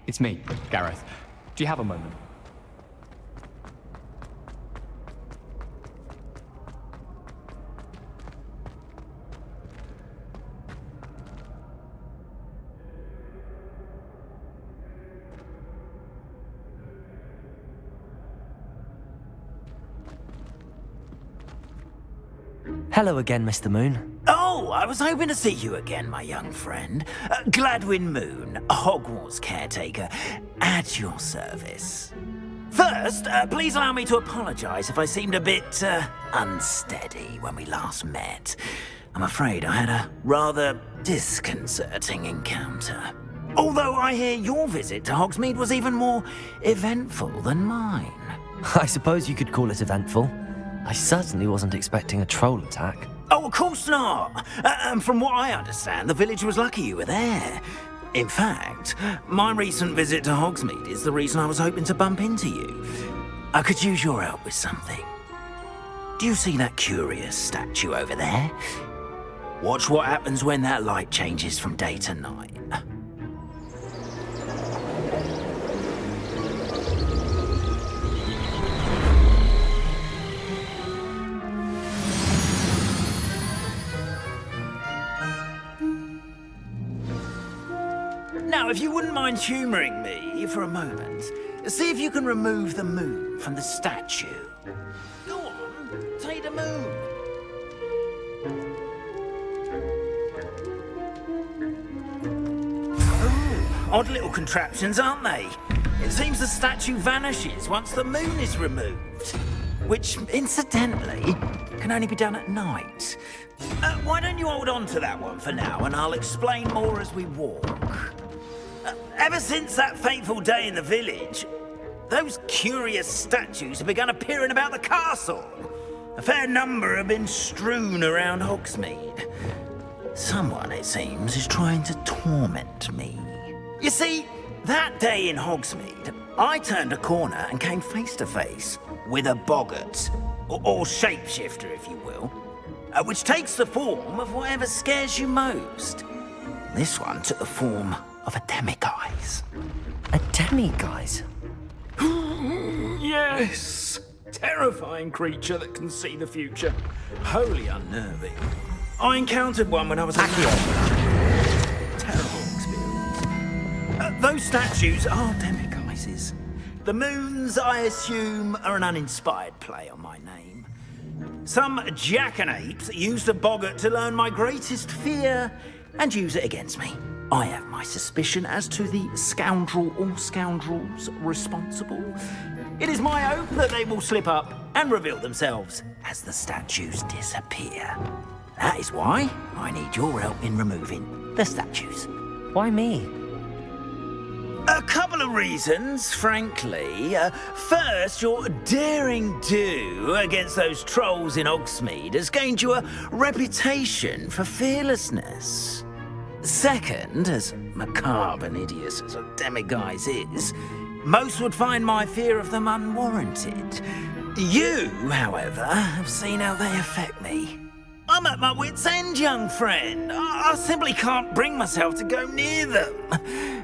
It's me, Gareth. Do you have a moment? Hello again, Mr. Moon. Oh, I was hoping to see you again, my young friend. Gladwin Moon, Hogwarts caretaker, at your service. First, please allow me to apologise if I seemed a bit, unsteady when we last met. I'm afraid I had a rather disconcerting encounter. Although I hear your visit to Hogsmeade was even more eventful than mine. I suppose you could call it eventful. I certainly wasn't expecting a troll attack. Oh, of course not. And from what I understand, the village was lucky you were there. In fact, my recent visit to Hogsmeade is the reason I was hoping to bump into you. I could use your help with something. Do you see that curious statue over there? Watch what happens when that light changes from day to night. Now, if you wouldn't mind humouring me for a moment, see if you can remove the moon from the statue. Go on, take the moon. Oh, odd little contraptions, aren't they? It seems the statue vanishes once the moon is removed. Which, incidentally, can only be done at night. Why don't you hold on to that one for now, and I'll explain more as we walk. Ever since that fateful day in the village, those curious statues have begun appearing about the castle. A fair number have been strewn around Hogsmeade. Someone, it seems, is trying to torment me. You see, that day in Hogsmeade, I turned a corner and came face to face with a boggart, or shapeshifter, if you will, which takes the form of whatever scares you most. This one took the form of a demiguise. A demiguise? Yes! Terrifying creature that can see the future. Wholly unnerving. I encountered one when I was a terrible experience. Those statues are demiguises. The moons, I assume, are an uninspired play on my name. Some jackanapes used a boggart to learn my greatest fear and use it against me. I have my suspicion as to the scoundrel or scoundrels responsible. It is my hope that they will slip up and reveal themselves as the statues disappear. That is why I need your help in removing the statues. Why me? A couple of reasons, frankly. First, your daring do against those trolls in Hogsmeade has gained you a reputation for fearlessness. Second, as macabre and hideous as a demiguise is, most would find my fear of them unwarranted. You, however, have seen how they affect me. I'm at my wit's end, young friend. I simply can't bring myself to go near them.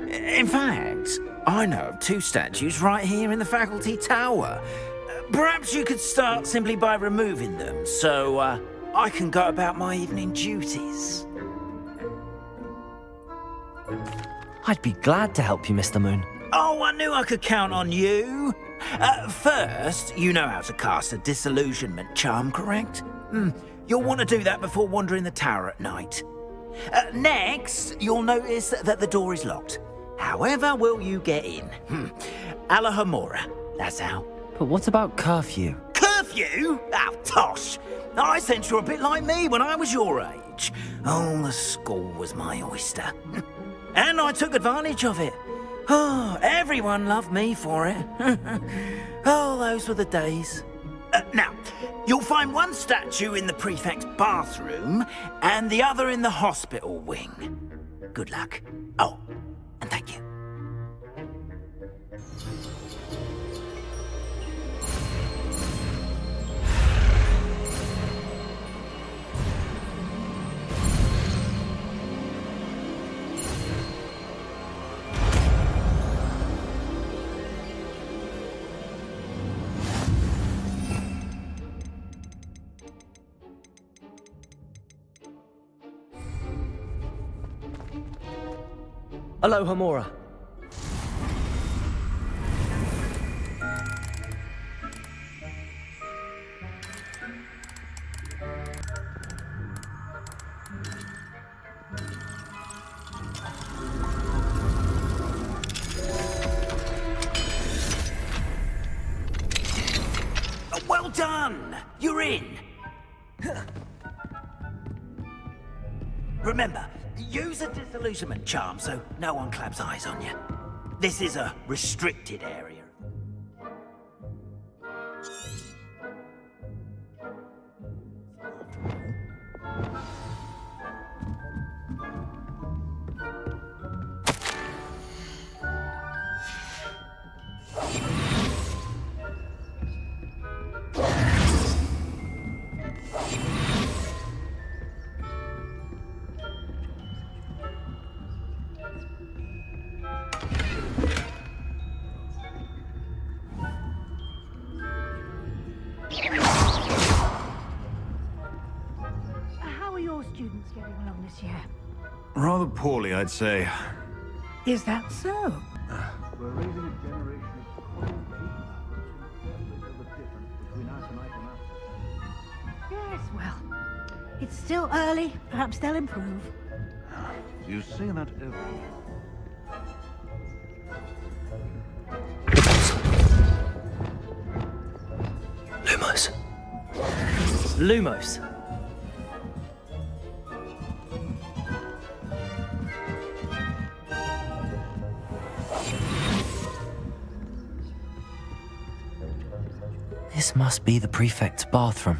In fact, I know of two statues right here in the faculty tower. Perhaps you could start simply by removing them, so I can go about my evening duties. I'd be glad to help you, Mr. Moon. Oh, I knew I could count on you. First, you know how to cast a disillusionment charm, correct? You'll want to do that before wandering the tower at night. Next, you'll notice that the door is locked. However will you get in? Alahomora, that's how. But what about curfew? Curfew? Oh, tosh. I sense you're a bit like me when I was your age. Oh, the school was my oyster. And I took advantage of it. Oh, everyone loved me for it. Oh, those were the days. Now, you'll find one statue in the prefect's bathroom and the other in the hospital wing. Good luck. Oh, and thank you. Aloha, Mora. Well done! You're in! Remember, use a disillusionment charm so no one claps eyes on you. This is a restricted area. How are your students getting along this year? Rather poorly, I'd say. Is that so? We're raising a generation of cold people who can't tell the difference between us and us. Yes, well, it's still early. Perhaps they'll improve. You say that every year. Lumos. Lumos. This must be the prefect's bathroom.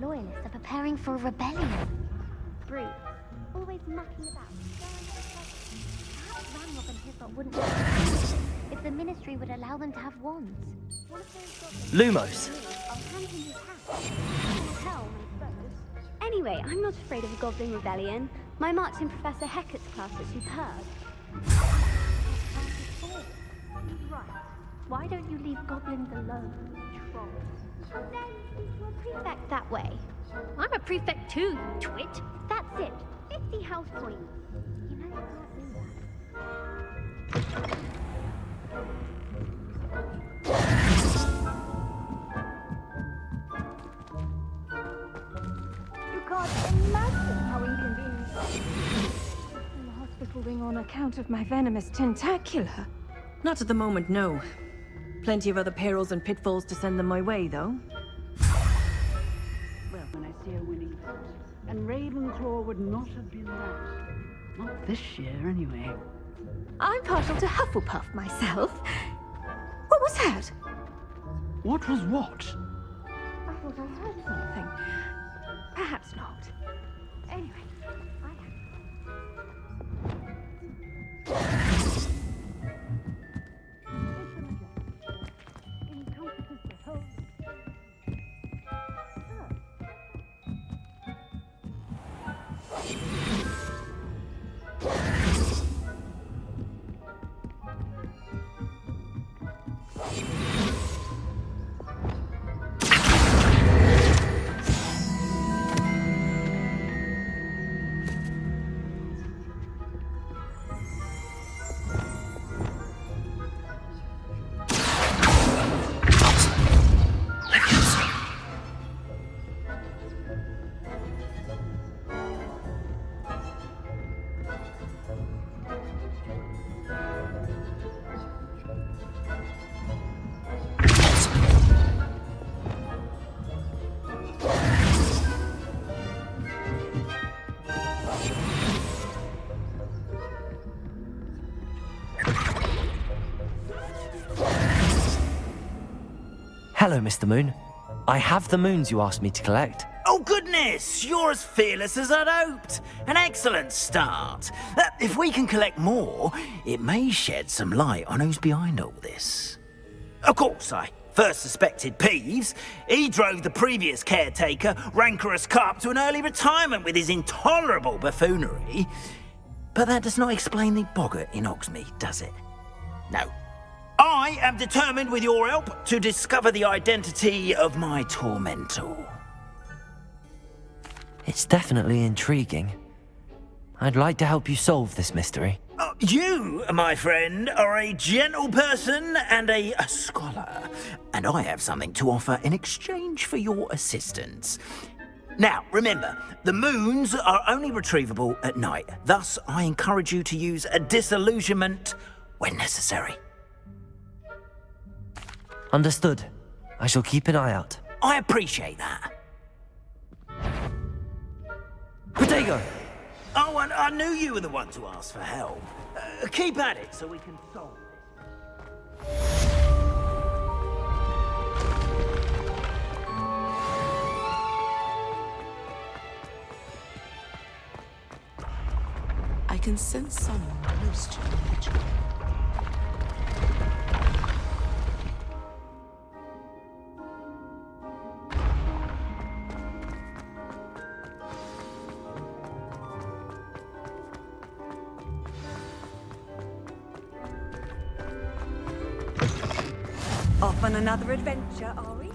Loyalists are preparing for a rebellion. Brutes, always mucking about. Perhaps Ranrock and his lot wouldn't if the Ministry would allow them to have wands. Lumos. Anyway, I'm not afraid of a goblin rebellion. My marching Professor Hecat's class was superb. Right. Why don't you leave goblins alone, trolls? And then you're a prefect that way. I'm a prefect too, you twit. That's it. 50 house points. You know you can't do that. You can't imagine how inconvenient. The hospital wing on account of my venomous tentacular. Not at the moment, no. Plenty of other perils and pitfalls to send them my way, though. Well, when I see a winning vote. And Ravenclaw would not have been that. Not this year, anyway. I'm partial to Hufflepuff myself. What was that? What was what? I thought I heard something. Perhaps not. Anyway, Hello, Mr. Moon. I have the moons you asked me to collect. Oh, goodness! You're as fearless as I'd hoped. An excellent start. If we can collect more, it may shed some light on who's behind all this. Of course, I first suspected Peeves. He drove the previous caretaker, Rancorous Carp, to an early retirement with his intolerable buffoonery. But that does not explain the boggart in Hogsmeade, does it? No. I am determined, with your help, to discover the identity of my tormentor. It's definitely intriguing. I'd like to help you solve this mystery. You, my friend, are a gentle person and a scholar, and I have something to offer in exchange for your assistance. Now, remember, the moons are only retrievable at night. Thus, I encourage you to use a disillusionment when necessary. Understood. I shall keep an eye out. I appreciate that. Protego! Oh, and I knew you were the one to ask for help. Keep at it so we can solve this. I can sense someone close to the ritual. Off on another adventure, are we?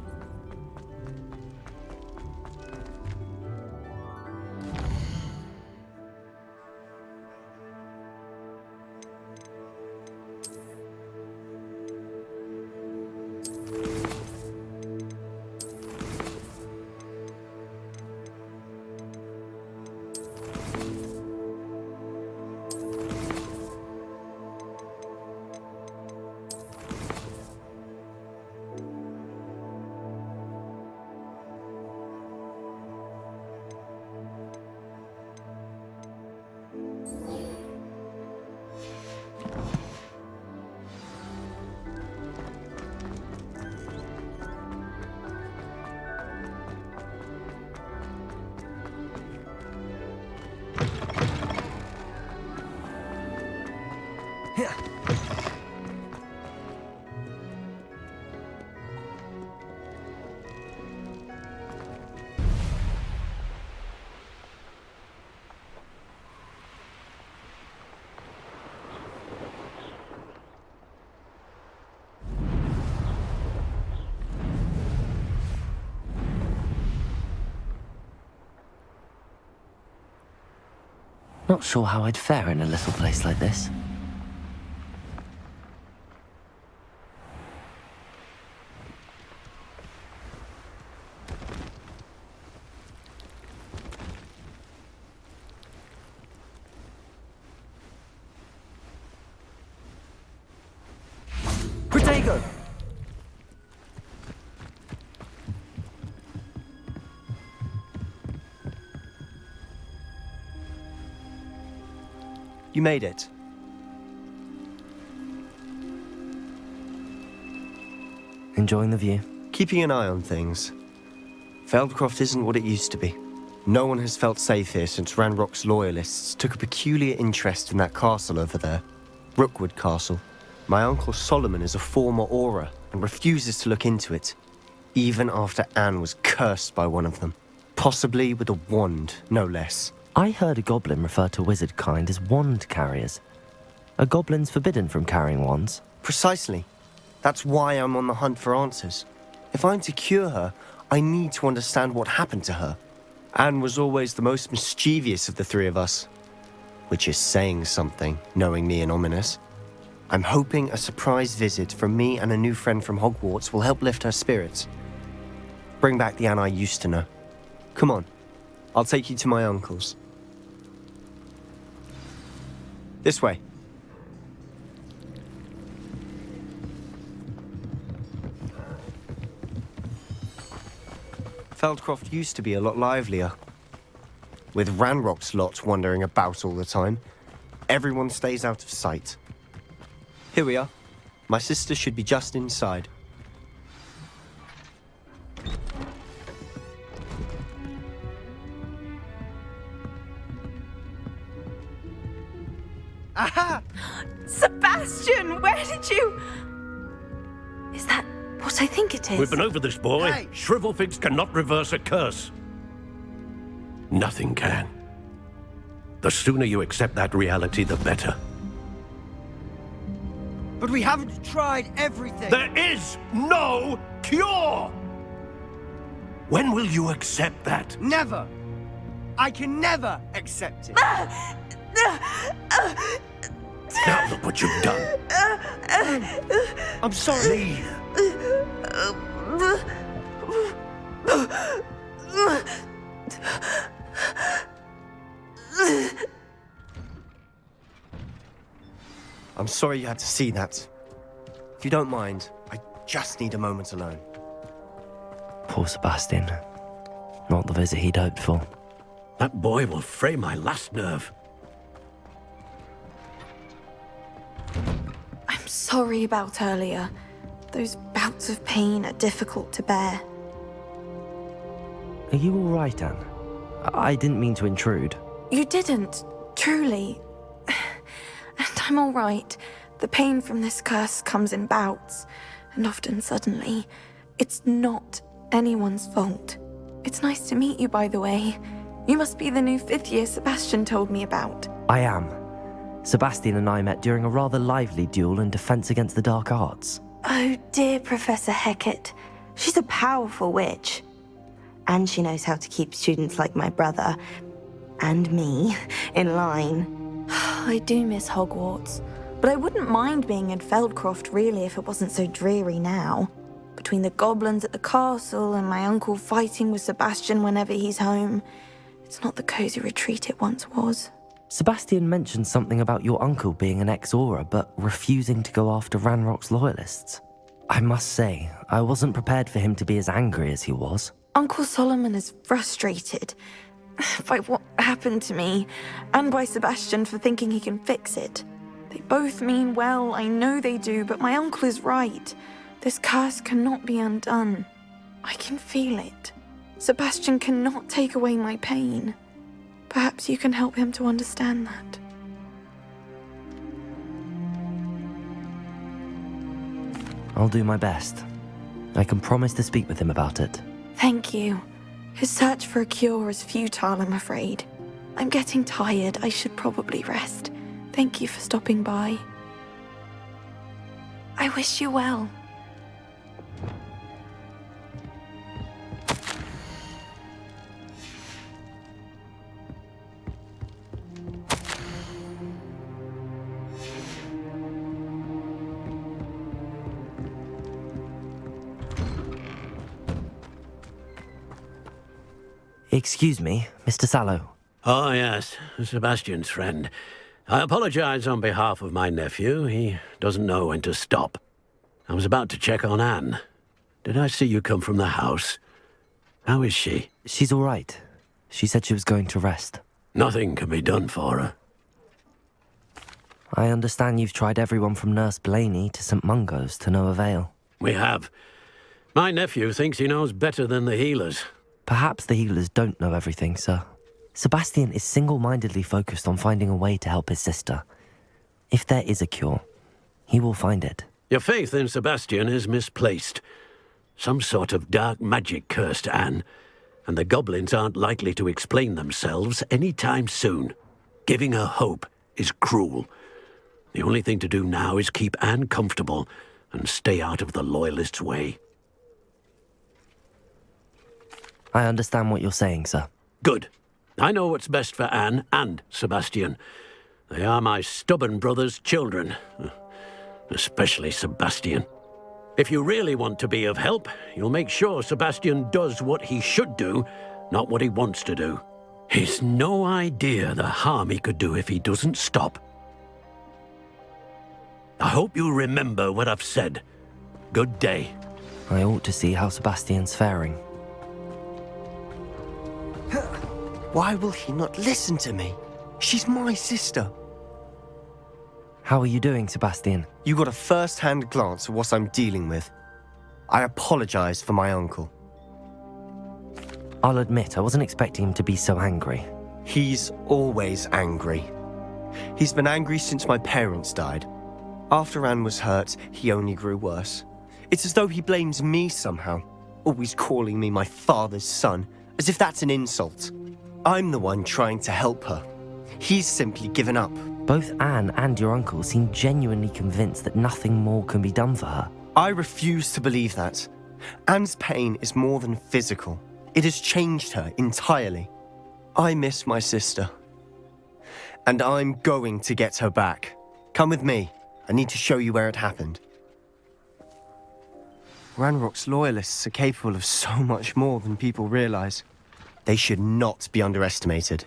Not sure how I'd fare in a little place like this. Protego! You made it. Enjoying the view? Keeping an eye on things. Feldcroft isn't what it used to be. No one has felt safe here since Ranrock's loyalists took a peculiar interest in that castle over there. Rookwood Castle. My uncle Solomon is a former Auror and refuses to look into it, even after Anne was cursed by one of them. Possibly with a wand, no less. I heard a goblin refer to wizard kind as wand carriers. Are goblins forbidden from carrying wands? Precisely. That's why I'm on the hunt for answers. If I'm to cure her, I need to understand what happened to her. Anne was always the most mischievous of the three of us. Which is saying something, knowing me and Ominous. I'm hoping a surprise visit from me and a new friend from Hogwarts will help lift her spirits. Bring back the Anne I used to know. Come on, I'll take you to my uncle's. This way. Feldcroft used to be a lot livelier. With Ranrock's lot wandering about all the time, everyone stays out of sight. Here we are. My sister should be just inside. Aha! Sebastian, where did you... Is that what I think it is? We've been over this, boy. Hey! Shrivelfigs cannot reverse a curse. Nothing can. The sooner you accept that reality, the better. But we haven't tried everything. There is no cure! When will you accept that? Never! I can never accept it. Now look what you've done. I'm sorry. Leave. I'm sorry you had to see that. If you don't mind, I just need a moment alone. Poor Sebastian. Not the visit he'd hoped for. That boy will fray my last nerve. I'm sorry about earlier. Those bouts of pain are difficult to bear. Are you all right, Anne? I didn't mean to intrude. You didn't, truly. And I'm all right. The pain from this curse comes in bouts, and often suddenly. It's not anyone's fault. It's nice to meet you, by the way. You must be the new 5th year Sebastian told me about. I am. Sebastian and I met during a rather lively duel in defense against the dark arts. Oh, dear Professor Hecat. She's a powerful witch. And she knows how to keep students like my brother, and me, in line. I do miss Hogwarts, but I wouldn't mind being in Feldcroft, really, if it wasn't so dreary now. Between the goblins at the castle and my uncle fighting with Sebastian whenever he's home, it's not the cozy retreat it once was. Sebastian mentioned something about your uncle being an ex-Auror, but refusing to go after Ranrock's loyalists. I must say, I wasn't prepared for him to be as angry as he was. Uncle Solomon is frustrated by what happened to me, and by Sebastian for thinking he can fix it. They both mean well, I know they do, but my uncle is right. This curse cannot be undone. I can feel it. Sebastian cannot take away my pain. Perhaps you can help him to understand that. I'll do my best. I can promise to speak with him about it. Thank you. His search for a cure is futile, I'm afraid. I'm getting tired. I should probably rest. Thank you for stopping by. I wish you well. Excuse me, Mr. Sallow. Oh, yes, Sebastian's friend. I apologize on behalf of my nephew. He doesn't know when to stop. I was about to check on Anne. Did I see you come from the house? How is she? She's all right. She said she was going to rest. Nothing can be done for her. I understand you've tried everyone from Nurse Blaney to St. Mungo's to no avail. We have. My nephew thinks he knows better than the healers. Perhaps the healers don't know everything, sir. Sebastian is single-mindedly focused on finding a way to help his sister. If there is a cure, he will find it. Your faith in Sebastian is misplaced. Some sort of dark magic cursed Anne, and the goblins aren't likely to explain themselves any time soon. Giving her hope is cruel. The only thing to do now is keep Anne comfortable and stay out of the Loyalists' way. I understand what you're saying, sir. Good. I know what's best for Anne and Sebastian. They are my stubborn brother's children. Especially Sebastian. If you really want to be of help, you'll make sure Sebastian does what he should do, not what he wants to do. He's no idea the harm he could do if he doesn't stop. I hope you remember what I've said. Good day. I ought to see how Sebastian's faring. Why will he not listen to me? She's my sister. How are you doing, Sebastian? You got a first-hand glance at what I'm dealing with. I apologize for my uncle. I'll admit, I wasn't expecting him to be so angry. He's always angry. He's been angry since my parents died. After Anne was hurt, he only grew worse. It's as though he blames me somehow, always calling me my father's son, as if that's an insult. I'm the one trying to help her. He's simply given up. Both Anne and your uncle seem genuinely convinced that nothing more can be done for her. I refuse to believe that. Anne's pain is more than physical. It has changed her entirely. I miss my sister. And I'm going to get her back. Come with me. I need to show you where it happened. Ranrock's loyalists are capable of so much more than people realize. They should not be underestimated.